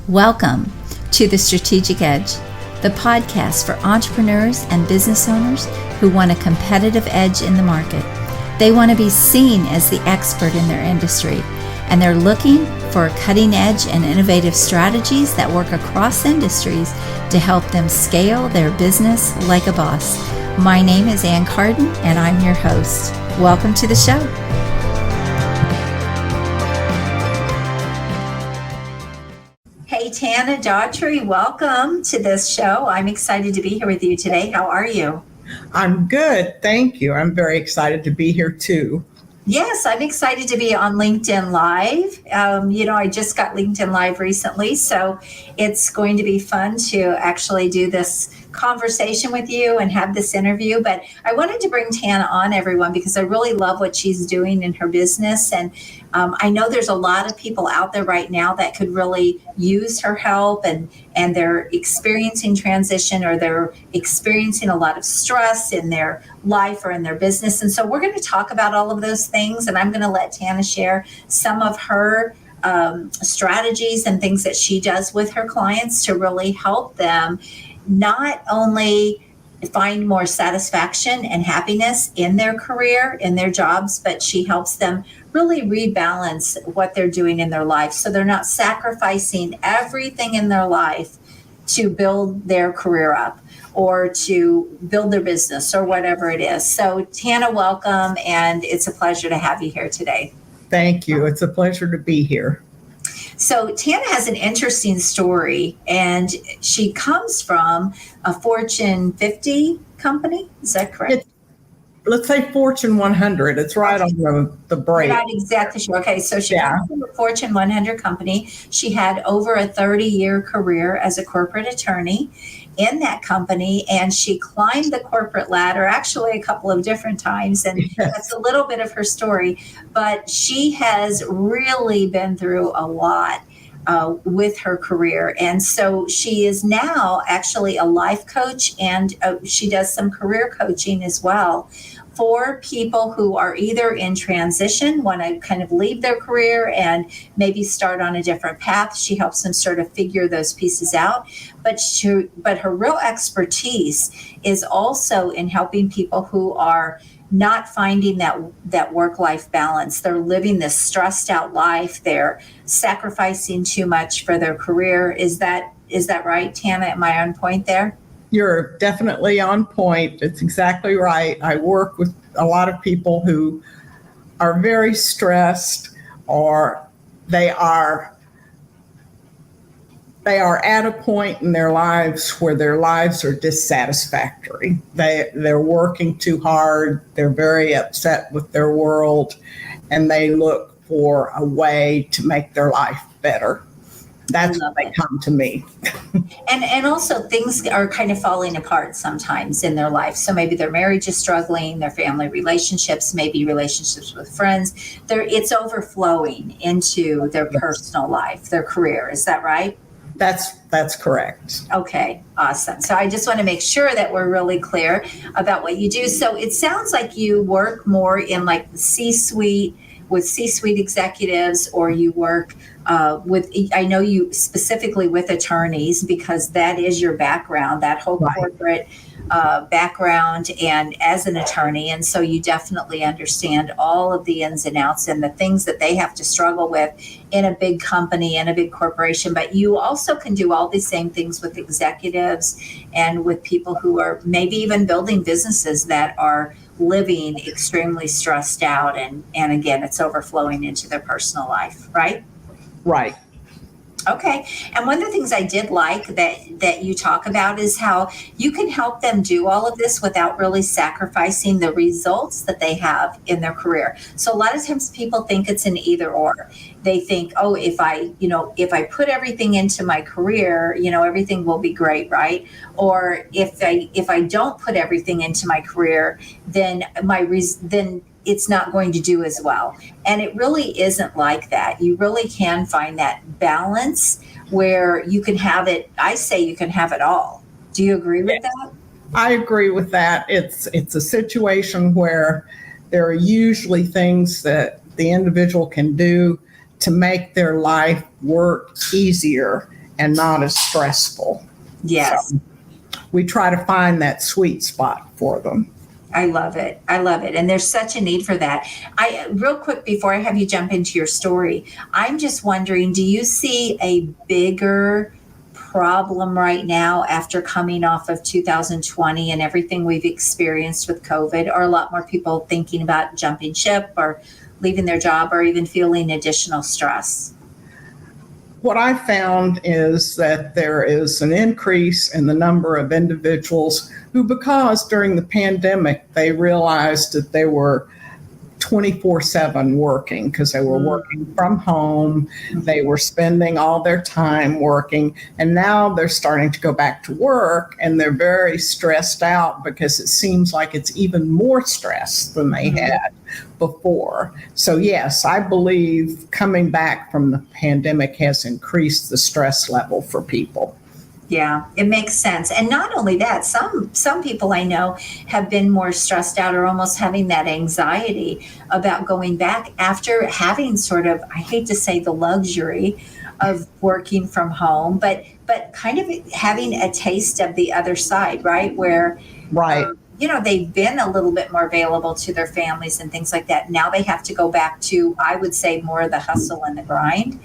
Welcome to The Strategic Edge, the podcast for entrepreneurs and business owners who want a competitive edge in the market. They want to be seen as the expert in their industry, and they're looking for cutting edge and innovative strategies that work across industries to help them scale their business like a boss. My name is Carden, and I'm your host. Welcome to the show. Hey, Tana Daughtrey, welcome to this show. I'm excited to be here with you today. How are you? I'm good. Thank you. I'm very excited to be here too. Yes, I'm excited to be on LinkedIn Live. I just got LinkedIn Live recently, so it's going to be fun to actually do this conversation with you and have this interview. But I wanted to bring Tana on, everyone, because I really love what she's doing in her business. And I know there's a lot of people out there right now that could really use her help, and they're experiencing transition, or they're experiencing a lot of stress in their life or in their business. And so we're going to talk about all of those things, and I'm going to let Tana share some of her strategies and things that she does with her clients to really help them not only find more satisfaction and happiness in their career, in their jobs, but she helps them really rebalance what they're doing in their life, so they're not sacrificing everything in their life to build their career up or to build their business or whatever it is. So Tana, welcome, and it's a pleasure to have you here today. Thank you. It's a pleasure to be here. So Tana has an interesting story, and she comes from a Fortune 50 company. Is that correct? Let's say Fortune 100. It's right on the break. Not exactly sure. Okay, so she comes from a Fortune 100 company. She had over a 30-year career as a corporate attorney in that company, and she climbed the corporate ladder actually a couple of different times, and that's a little bit of her story. But she has really been through a lot with her career, and so she is now actually a life coach, and she does some career coaching as well for people who are either in transition, want to kind of leave their career and maybe start on a different path. She helps them sort of figure those pieces out. But her real expertise is also in helping people who are not finding that work-life balance. They're living this stressed out life. They're sacrificing too much for their career. Is that right, Tana? Am I on point there? You're definitely on point. It's exactly right. I work with a lot of people who are very stressed, or they are at a point in their lives where their lives are dissatisfactory. They're working too hard. They're very upset with their world, and they look for a way to make their life better. That's when they come to me. And also things are kind of falling apart sometimes in their life. So maybe their marriage is struggling, their family relationships, maybe relationships with friends. It's overflowing into their personal life, their career. Is that right? That's correct. Okay, awesome. So I just want to make sure that we're really clear about what you do. So it sounds like you work more in like the C-suite, with C-suite executives, or you work I know you specifically with attorneys, because that is your background, that whole corporate background, and as an attorney. And so you definitely understand all of the ins and outs and the things that they have to struggle with in a big company and a big corporation. But you also can do all these same things with executives and with people who are maybe even building businesses that are living extremely stressed out. And again, it's overflowing into their personal life, right? Right. Okay. And one of the things I did like that you talk about is how you can help them do all of this without really sacrificing the results that they have in their career. So a lot of times people think it's an either or. They think, oh, if I put everything into my career, everything will be great, right? Or if I don't put everything into my career, then it's not going to do as well. And it really isn't like that. You really can find that balance where you can have it. I say you can have it all. Do you agree with that? I agree with that. It's a situation where there are usually things that the individual can do to make their life work easier and not as stressful. Yes. So we try to find that sweet spot for them. I love it. I love it. And there's such a need for that. Real quick before I have you jump into your story, I'm just wondering, do you see a bigger problem right now after coming off of 2020 and everything we've experienced with COVID? Are a lot more people thinking about jumping ship or leaving their job or even feeling additional stress? What I found is that there is an increase in the number of individuals who, because during the pandemic, they realized that they were 24/7 working because they were working from home. They were spending all their time working, and now they're starting to go back to work, and they're very stressed out because it seems like it's even more stress than they had before. So yes, I believe coming back from the pandemic has increased the stress level for people. Yeah, it makes sense. And not only that, some people I know have been more stressed out or almost having that anxiety about going back after having sort of, I hate to say the luxury of working from home, but kind of having a taste of the other side, right? Where Right. They've been a little bit more available to their families and things like that. Now they have to go back to, I would say, more of the hustle and the grind.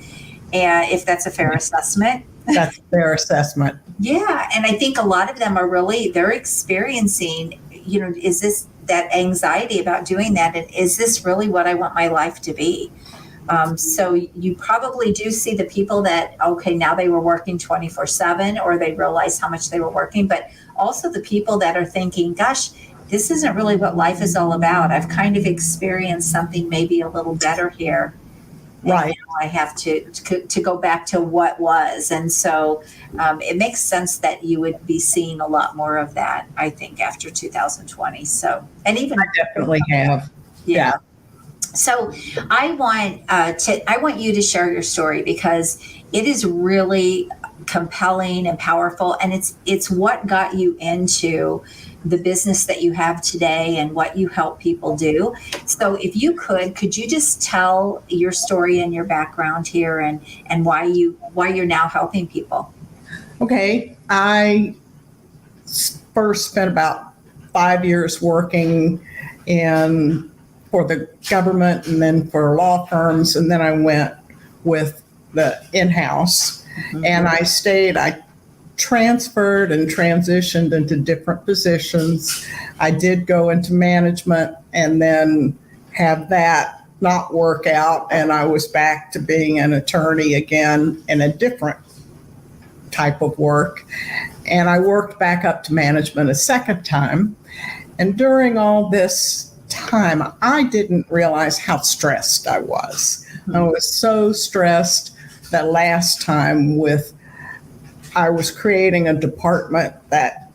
And if that's a fair assessment. That's their assessment. Yeah. And I think a lot of them they're experiencing, is this that anxiety about doing that? And is this really what I want my life to be? So you probably do see the people that, okay, now they were working 24/7 or they realized how much they were working, but also the people that are thinking, gosh, this isn't really what life is all about. I've kind of experienced something maybe a little better here. Right. Now I have to go back to what was. And so it makes sense that you would be seeing a lot more of that, I think, after 2020. So, and even I definitely have. Yeah. So I want you to share your story because it is really compelling and powerful, and it's what got you into the business that you have today and what you help people do. So if you could you just tell your story and your background here and why you're now helping people? Okay. I first spent about 5 years working for the government and then for law firms, and then I went with the in-house. And I transferred and transitioned into different positions. I did go into management and then have that not work out, and I was back to being an attorney again in a different type of work. And I worked back up to management a second time. And during all this time, I didn't realize how stressed I was. I was so stressed that last time I was creating a department that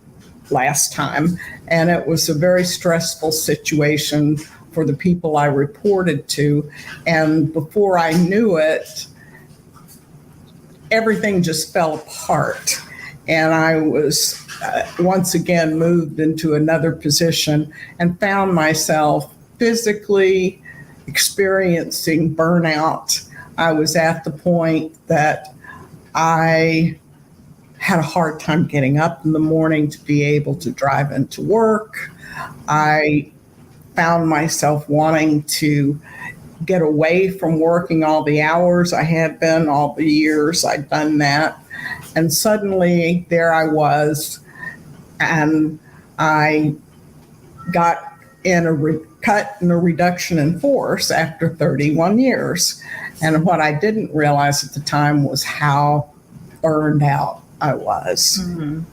last time, and it was a very stressful situation for the people I reported to. And before I knew it, everything just fell apart. And I was once again moved into another position and found myself physically experiencing burnout. I was at the point that I had a hard time getting up in the morning to be able to drive into work. I found myself wanting to get away from working all the hours I had been, all the years I'd done that. And suddenly there I was, and I got in a cut and a reduction in force after 31 years. And what I didn't realize at the time was how burned out I was.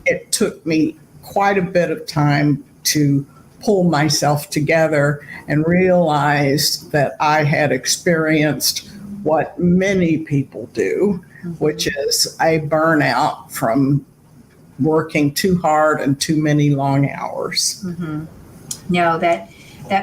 It took me quite a bit of time to pull myself together and realize that I had experienced what many people do, which is a burnout from working too hard and too many long hours. No, that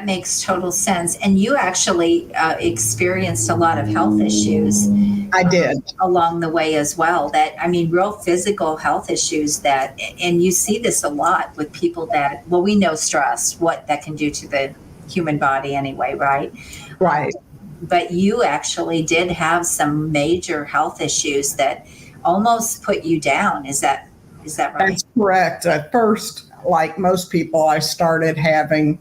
makes total sense. And you actually experienced a lot of health issues. I did. Along the way as well. Real physical health issues and you see this a lot with people we know stress, what that can do to the human body anyway, right? Right. But you actually did have some major health issues that almost put you down. Is that right? That's correct. At first, like most people, I started having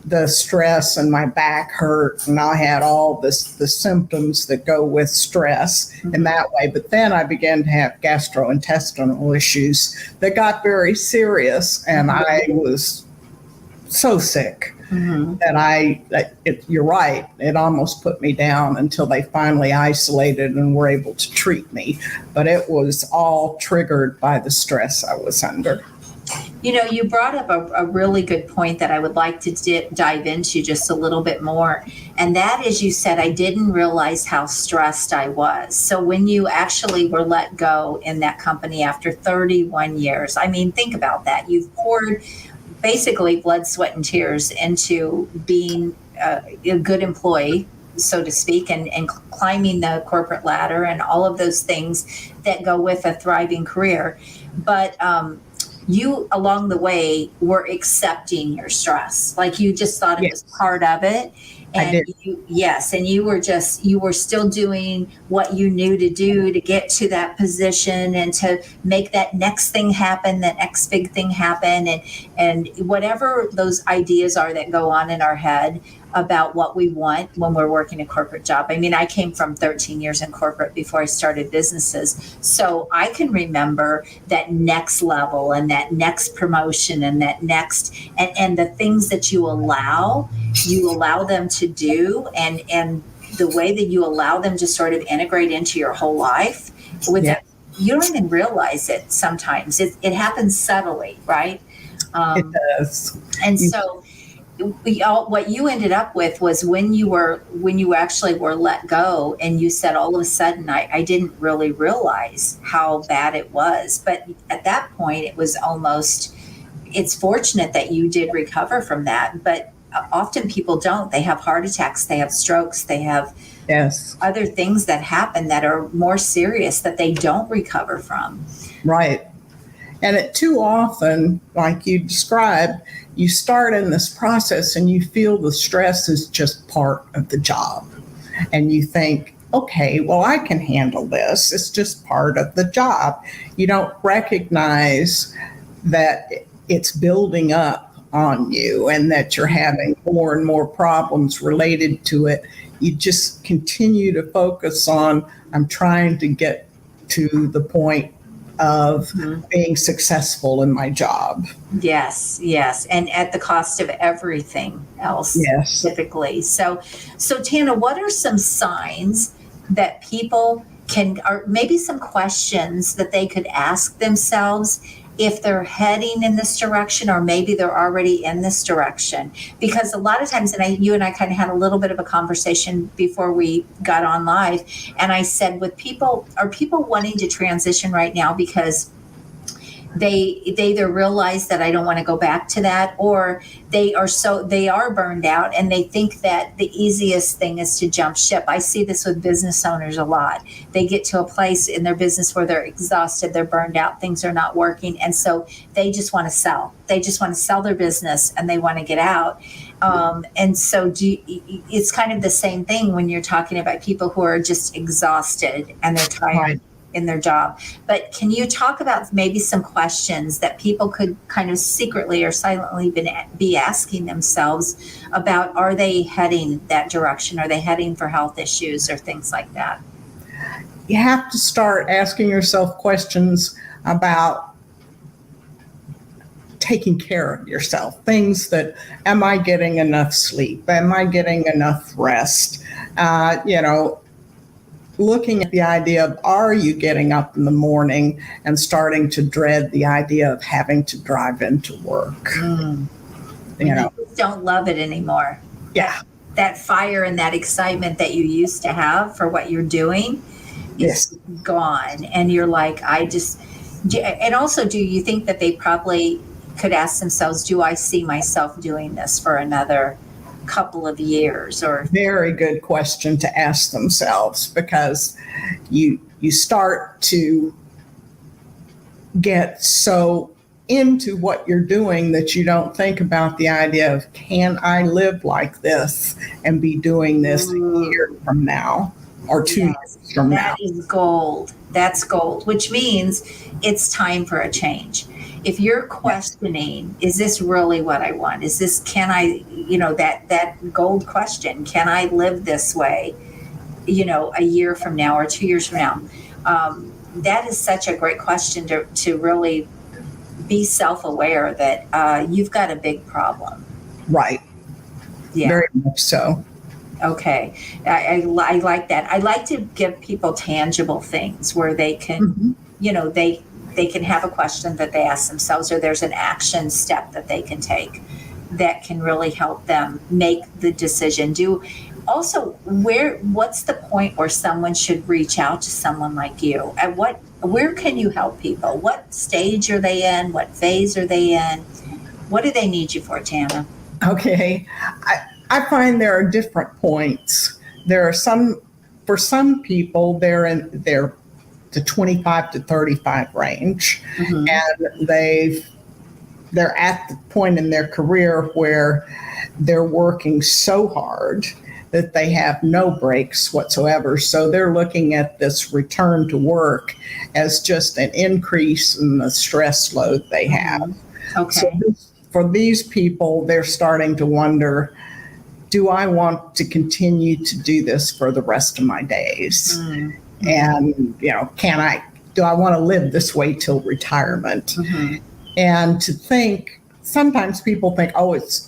the stress and my back hurt, and I had all the symptoms that go with stress in that way. But then I began to have gastrointestinal issues that got very serious, and I was so sick that you're right, it almost put me down until they finally isolated and were able to treat me. But it was all triggered by the stress I was under. You know, you brought up a really good point that I would like to dive into just a little bit more. And that is, you said, I didn't realize how stressed I was. So when you actually were let go in that company after 31 years, I mean, think about that. You've poured basically blood, sweat, and tears into being a good employee, so to speak, and climbing the corporate ladder and all of those things that go with a thriving career. But you, along the way, were accepting your stress. Like you just thought it was part of it. And you were still doing what you knew to do to get to that position and to make that next thing happen, that next big thing happen. And whatever those ideas are that go on in our head about what we want when we're working a corporate job. I mean, I came from 13 years in corporate before I started businesses. So I can remember that next level and that next promotion and that next, and the things that you allow them to do, and the way that you allow them to sort of integrate into your whole life without, you don't even realize it sometimes. It happens subtly, right? It does. And so what you ended up with was when you actually were let go, and you said, all of a sudden, I didn't really realize how bad it was. But at that point, it was almost, it's fortunate that you did recover from that. But often people don't. They have heart attacks, they have strokes, they have other things that happen that are more serious that they don't recover from. Right. And it too often, like you described, you start in this process and you feel the stress is just part of the job. And you think, okay, well, I can handle this. It's just part of the job. You don't recognize that it's building up on you and that you're having more and more problems related to it. You just continue to focus on, I'm trying to get to the point of being successful in my job. Yes. And at the cost of everything else, typically. So Tana, what are some signs that people can, or maybe some questions that they could ask themselves if they're heading in this direction, or maybe they're already in this direction? Because a lot of times, and you and I kind of had a little bit of a conversation before we got on live, and I said, with people, are people wanting to transition right now because they either realize that I don't want to go back to that, or they are burned out and they think that the easiest thing is to jump ship. I see this with business owners a lot. They get to a place in their business where they're exhausted, they're burned out, things are not working, and so they just want to sell. They just want to sell their business and they want to get out. And so it's kind of the same thing when you're talking about people who are just exhausted and they're tired in their job. But can you talk about maybe some questions that people could kind of secretly or silently be asking themselves about, are they heading that direction? Are they heading for health issues or things like that? You have to start asking yourself questions about taking care of yourself. Things that, am I getting enough sleep? Am I getting enough rest? Looking at the idea of, are you getting up in the morning and starting to dread the idea of having to drive into work? You just don't love it anymore. Yeah. That fire and that excitement that you used to have for what you're doing is gone. And you're like, and also, do you think that they probably could ask themselves, do I see myself doing this for another couple of years? Or very good question to ask themselves, because you start to get so into what you're doing that you don't think about the idea of, can I live like this and be doing this a year from now? or 2 Yes, years from now. that is gold. That's gold, which means it's time for a change. If you're questioning, is this really what I want? Is this, can I, that gold question, can I live this way, a year from now or 2 years from now? That is such a great question to really be self-aware that you've got a big problem. Right. Yeah. Very much so. Okay. I like that. I like to give people tangible things where they can, they can have a question that they ask themselves, or there's an action step that they can take that can really help them make the decision. Also, what's the point where someone should reach out to someone like you? And where can you help people? What stage are they in? What phase are they in? What do they need you for, Tana? Okay. I find there are different points. There are for some people, they're in the 25 to 35 range, and they're at the point in their career where they're working so hard that they have no breaks whatsoever. So they're looking at this return to work as just an increase in the stress load they have. Okay. So for these people, they're starting to wonder, do I want to continue to do this for the rest of my days? And, do I want to live this way till retirement? And to think, sometimes people think,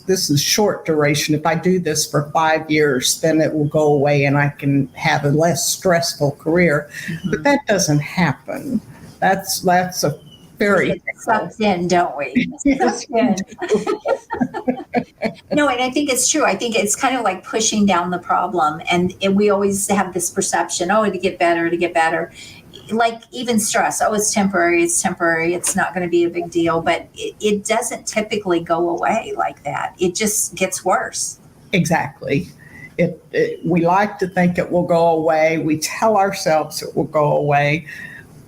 this is short duration. If I do this for 5 years, then it will go away and I can have a less stressful career. But that doesn't happen. That's a very... We get sucked in, don't we? Yes, sucked in. No, and I think it's true. I think it's kind of like pushing down the problem. And we always have this perception, to get better. Like even stress, it's temporary, it's not going to be a big deal, but it doesn't typically go away like that. It just gets worse. Exactly. We like to think it will go away. We tell ourselves it will go away.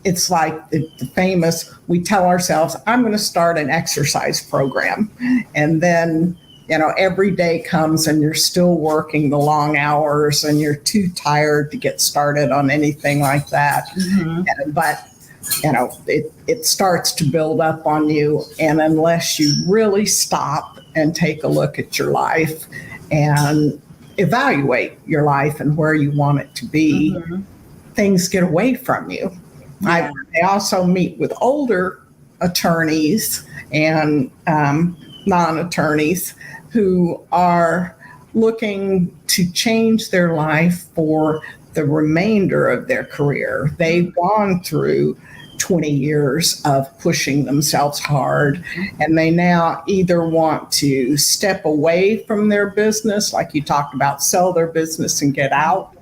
It's like the famous, we tell ourselves, I'm going to start an exercise program. And then, every day comes and you're still working the long hours and you're too tired to get started on anything like that. But, it starts to build up on you. And unless you really stop and take a look at your life and evaluate your life and where you want it to be, things get away from you. Yeah. I also meet with older attorneys and non-attorneys who are looking to change their life for the remainder of their career. They've gone through 20 years of pushing themselves hard, and they now either want to step away from their business, like you talked about, sell their business and get out,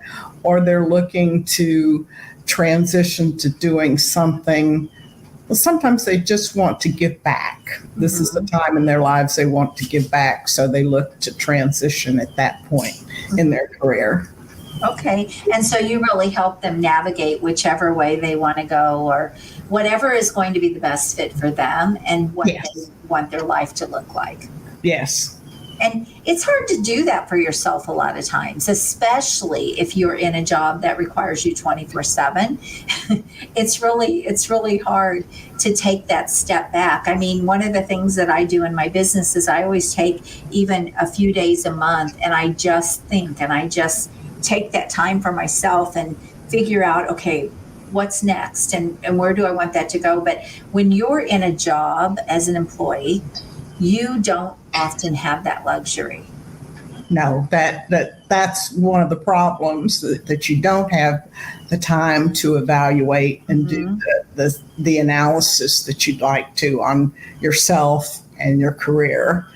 or they're looking to transition to doing something. Well, sometimes they just want to give back. This is the time in their lives they want to give back, so they look to transition at that point in their career. Okay, and so you really help them navigate whichever way they want to go, or whatever is going to be the best fit for them and what they want their life to look like. Yes. And it's hard to do that for yourself a lot of times, especially if you're in a job that requires you 24/7. It's really hard to take that step back. I mean, one of the things that I do in my business is I always take even a few days a month and I just think and I just take that time for myself and figure out, okay, what's next and where do I want that to go? But when you're in a job as an employee, you don't often have that luxury. No, that's one of the problems, that you don't have the time to evaluate and do the analysis that you'd like to on yourself and your career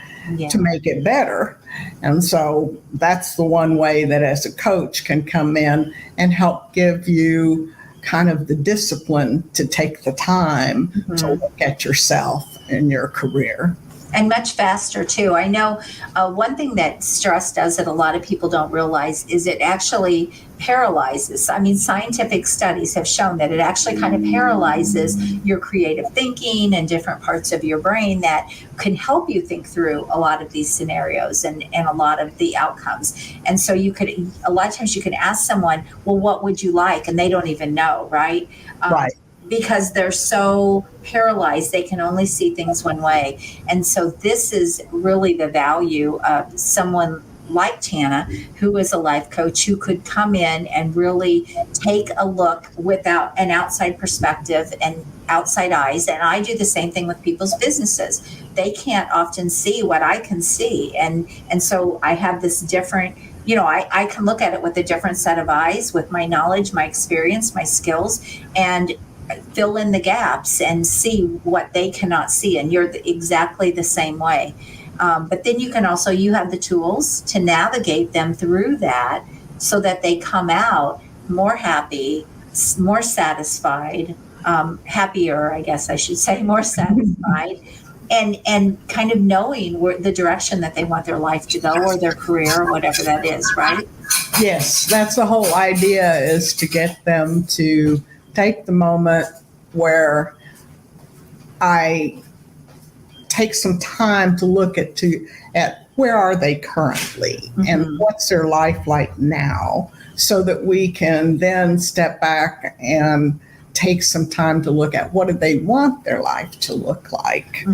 to make it better. And so that's the one way that as a coach can come in and help give you kind of the discipline to take the time to look at yourself and your career. And much faster too. I know one thing that stress does that a lot of people don't realize is it actually paralyzes. I mean, scientific studies have shown that it actually kind of paralyzes your creative thinking and different parts of your brain that can help you think through a lot of these scenarios and a lot of the outcomes. And so a lot of times you can ask someone, well, what would you like? And they don't even know, right? Right. Because they're so paralyzed, they can only see things one way. And so this is really the value of someone like Tana, who is a life coach, who could come in and really take a look without an outside perspective and outside eyes. And I do the same thing with people's businesses. They can't often see what I can see. And so I have this different, I can look at it with a different set of eyes, with my knowledge, my experience, my skills, and fill in the gaps and see what they cannot see. And you're exactly the same way. But then you have the tools to navigate them through that so that they come out more happy, more satisfied, happier, I guess I should say, more satisfied, and kind of knowing the direction that they want their life to go, or their career, or whatever that is, right? Yes, that's the whole idea, is to get them to take the moment where I take some time to look at where are they currently, and what's their life like now, so that we can then step back and take some time to look at what do they want their life to look like.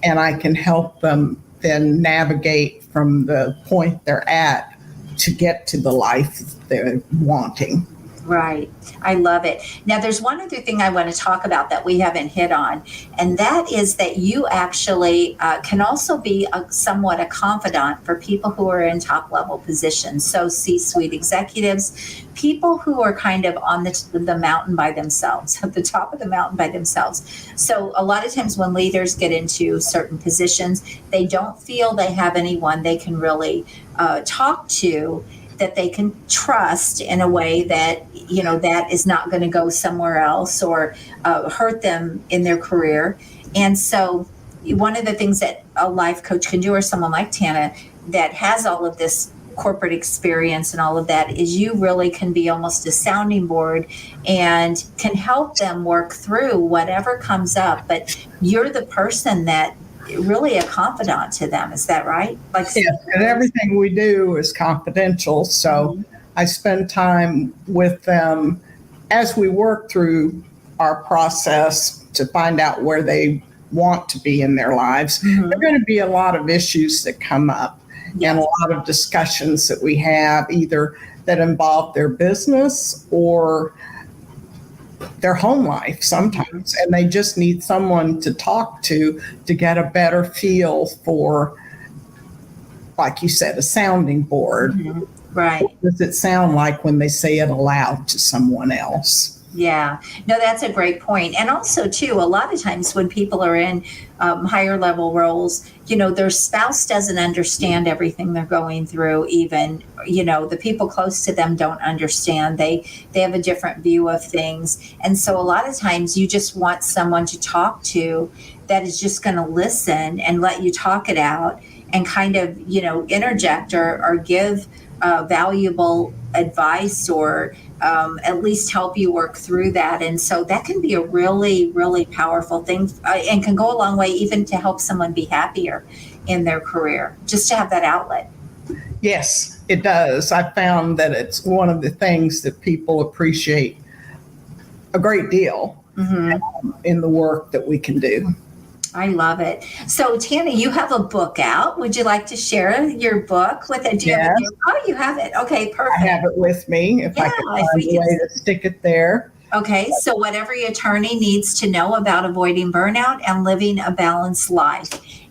And I can help them then navigate from the point they're at to get to the life they're wanting. Right. I love it. Now, there's one other thing I want to talk about that we haven't hit on, and that is that you actually can also be somewhat a confidant for people who are in top level positions. So C-suite executives, people who are kind of on the mountain by themselves, at the top of the mountain by themselves. So a lot of times when leaders get into certain positions, they don't feel they have anyone they can really talk to, that they can trust in a way that, that is not going to go somewhere else or hurt them in their career. And so one of the things that a life coach can do, or someone like Tana that has all of this corporate experience and all of that, is you really can be almost a sounding board and can help them work through whatever comes up. But you're the person that really a confidant to them. Is that right? Yes, and everything we do is confidential. So I spend time with them as we work through our process to find out where they want to be in their lives. There are going to be a lot of issues that come up, and a lot of discussions that we have, either that involve their business or their home life sometimes, and they just need someone to talk to get a better feel for, like you said, a sounding board. Right. What does it sound like when they say it aloud to someone else? Yeah, no, that's a great point. And also, too, a lot of times when people are in higher level roles, their spouse doesn't understand everything they're going through. Even, the people close to them don't understand. They have a different view of things. And so a lot of times you just want someone to talk to that is just going to listen and let you talk it out and kind of, interject or give valuable advice, or at least help you work through that. And so that can be a really, really powerful thing, and can go a long way even to help someone be happier in their career, just to have that outlet. Yes, it does. I found that it's one of the things that people appreciate a great deal in the work that we can do. I love it. So, Tana, you have a book out. Would you like to share your book with it? You have it. Okay, perfect. I have it with me. If I can find a way to stick it there. Okay, so what every attorney needs to know about avoiding burnout and living a balanced life.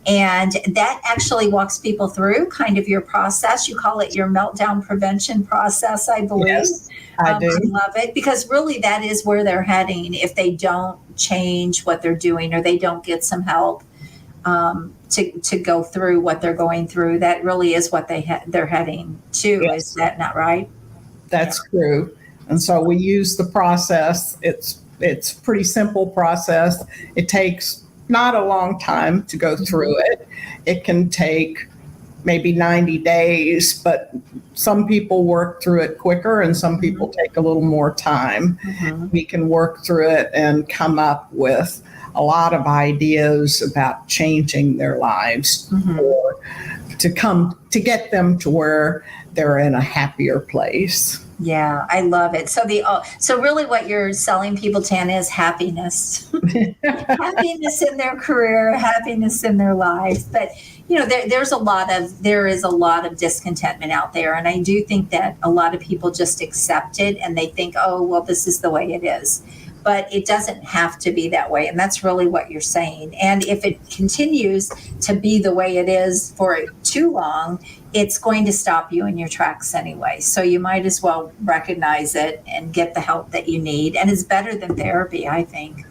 And that actually walks people through kind of your process. You call it your meltdown prevention process, I believe. Yes, I do. I love it, because really that is where they're heading if they don't change what they're doing, or they don't get some help to go through what they're going through. That really is what they're heading to. Yes. Is that not right? That's true. And so we use the process. It's a pretty simple process. It takes not a long time to go through it. it can take maybe 90 days, but some people work through it quicker and some people take a little more time. We can work through it and come up with a lot of ideas about changing their lives or to get them to where they're in a happier place. Yeah, I love it. So really what you're selling people, Tana, is happiness. Happiness in their career, happiness in their life. But there is a lot of discontentment out there, and I do think that a lot of people just accept it and they think, oh, well, this is the way it is. But it doesn't have to be that way, and that's really what you're saying. And if it continues to be the way it is for too long, it's going to stop you in your tracks anyway. So you might as well recognize it and get the help that you need. And it's better than therapy, I think.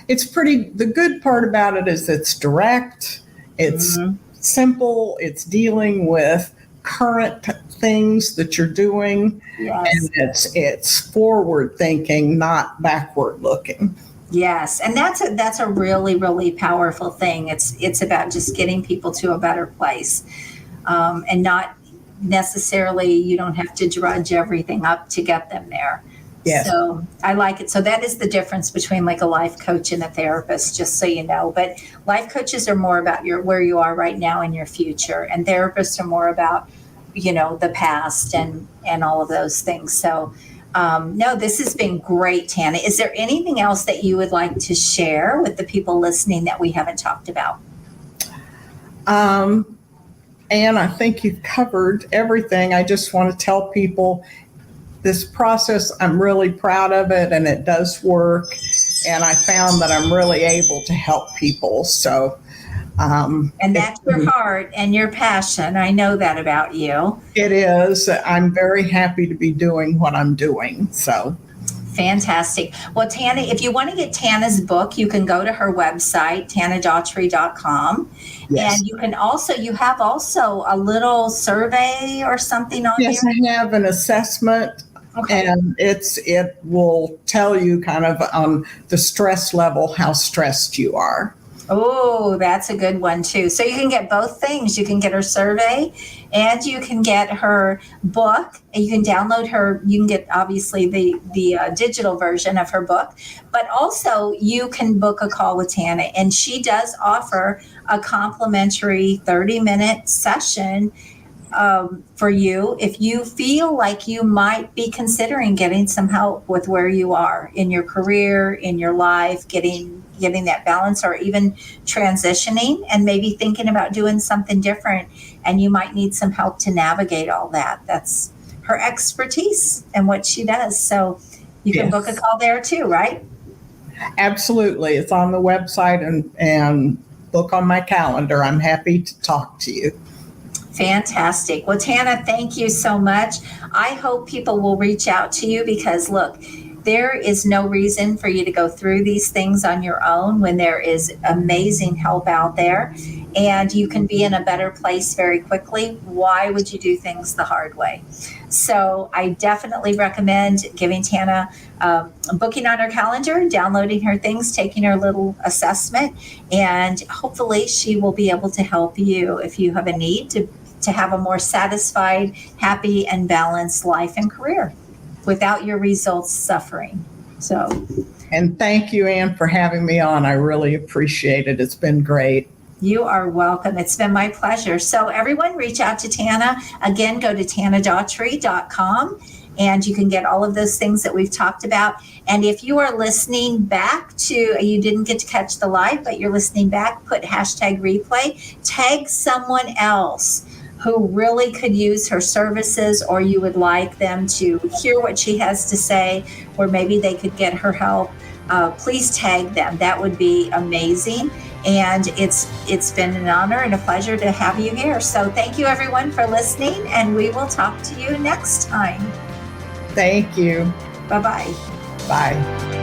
It's pretty, the good part about it is it's direct, it's simple, it's dealing with current things that you're doing, and it's forward thinking, not backward looking. Yes, and that's a really, really powerful thing. It's about just getting people to a better place, and not necessarily, you don't have to drudge everything up to get them there. Yes. So I like it. So that is the difference between like a life coach and a therapist, just so you know. But life coaches are more about where you are right now and your future, and therapists are more about the past and all of those things. So no, this has been great, Tana. Is there anything else that you would like to share with the people listening that we haven't talked about? And I think you've covered everything. I just want to tell people this process, I'm really proud of it, and it does work. And I found that I'm really able to help people. So, and that's your heart and your passion. I know that about you. It is. I'm very happy to be doing what I'm doing. So fantastic. Well, Tana, if you want to get Tana's book, you can go to her website, TanaDaughtrey.com. Yes. And you have also a little survey or something on there? Yes, I have an assessment. Okay. And it will tell you kind of on the stress level how stressed you are. Oh, that's a good one too. So you can get both things. You can get her survey and you can get her book. And you can download her. You can get obviously the digital version of her book, but also you can book a call with Tana, and she does offer a complimentary 30-minute session for you if you feel like you might be considering getting some help with where you are in your career, in your life, getting that balance, or even transitioning and maybe thinking about doing something different, and you might need some help to navigate all that. That's her expertise and what she does. So you can book a call there too, right? Absolutely. It's on the website and book on my calendar. I'm happy to talk to you. Fantastic. Well, Tana, thank you so much. I hope people will reach out to you because, look, there is no reason for you to go through these things on your own when there is amazing help out there, and you can be in a better place very quickly. Why would you do things the hard way? So I definitely recommend giving Tana booking on her calendar, downloading her things, taking her little assessment, and hopefully she will be able to help you if you have a need to have a more satisfied, happy, and balanced life and career without your results suffering. And thank you, Ann, for having me on. I really appreciate it. It's been great. You are welcome. It's been my pleasure. So everyone reach out to Tana. Again, go to TanaDaughtrey.com and you can get all of those things that we've talked about. And if you are listening back you didn't get to catch the live, but you're listening back, put #replay, tag someone else who really could use her services, or you would like them to hear what she has to say, or maybe they could get her help. Please tag them. That would be amazing. And it's been an honor and a pleasure to have you here. So thank you everyone for listening, and we will talk to you next time. Thank you. Bye-bye. Bye.